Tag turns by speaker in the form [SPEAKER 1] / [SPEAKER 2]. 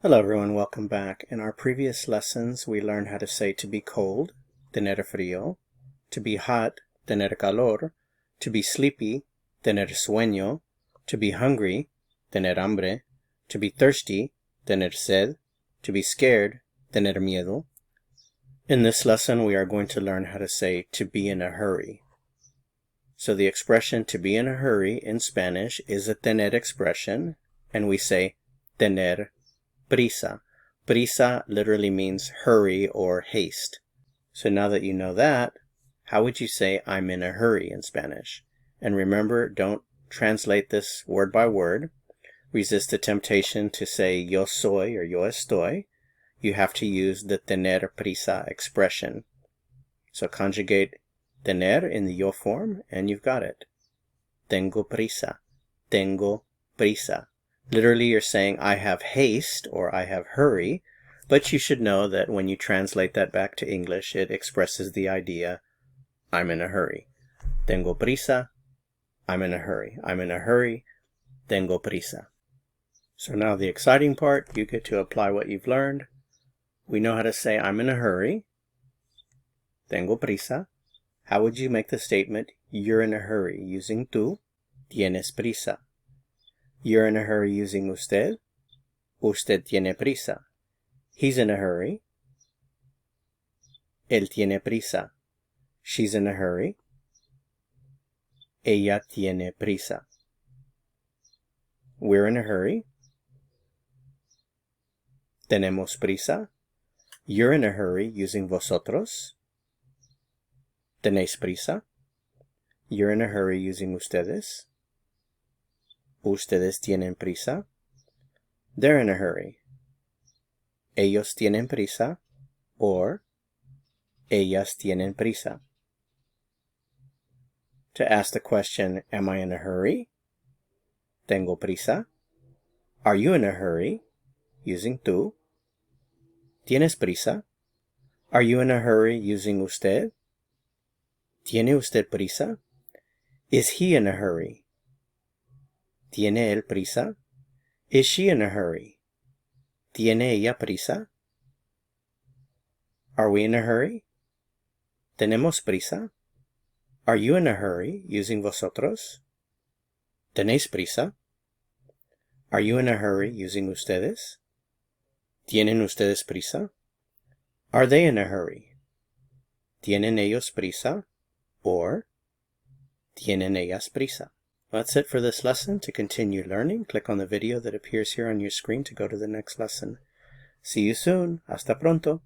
[SPEAKER 1] Hello everyone, welcome back. In our previous lessons, we learned how to say to be cold, tener frío, to be hot, tener calor, to be sleepy, tener sueño, to be hungry, tener hambre, to be thirsty, tener sed, to be scared, tener miedo. In this lesson, we are going to learn how to say to be in a hurry. So the expression to be in a hurry in Spanish is a tener expression, and we say tener PRISA. PRISA literally means hurry or haste. So now that you know that, how would you say I'm in a hurry in Spanish? And remember, don't translate this word by word. Resist the temptation to say yo soy or yo estoy. You have to use the tener prisa expression. So conjugate tener in the yo form and you've got it. Tengo prisa. Tengo prisa. Literally, you're saying, I have haste, or I have hurry, but you should know that when you translate that back to English, it expresses the idea, I'm in a hurry. Tengo prisa, I'm in a hurry. I'm in a hurry, tengo prisa. So now the exciting part, you get to apply what you've learned. We know how to say, I'm in a hurry, tengo prisa. How would you make the statement, you're in a hurry, using tú, tienes prisa? You're in a hurry using usted. Usted tiene prisa. He's in a hurry. Él tiene prisa. She's in a hurry. Ella tiene prisa. We're in a hurry. Tenemos prisa. You're in a hurry using vosotros. Tenéis prisa. You're in a hurry using ustedes. Ustedes tienen prisa. They're in a hurry. Ellos tienen prisa, or ellas tienen prisa. To ask the question, am I in a hurry? Tengo prisa. Are you in a hurry? Using tú. ¿Tienes prisa? Are you in a hurry? Using usted. ¿Tiene usted prisa? Is he in a hurry? ¿Tiene él prisa? Is she in a hurry? ¿Tiene ella prisa? Are we in a hurry? ¿Tenemos prisa? Are you in a hurry? Using vosotros. ¿Tenéis prisa? Are you in a hurry? Using ustedes. ¿Tienen ustedes prisa? Are they in a hurry? ¿Tienen ellos prisa? Or ¿tienen ellas prisa? That's it for this lesson. To continue learning, click on the video that appears here on your screen to go to the next lesson. See you soon. Hasta pronto.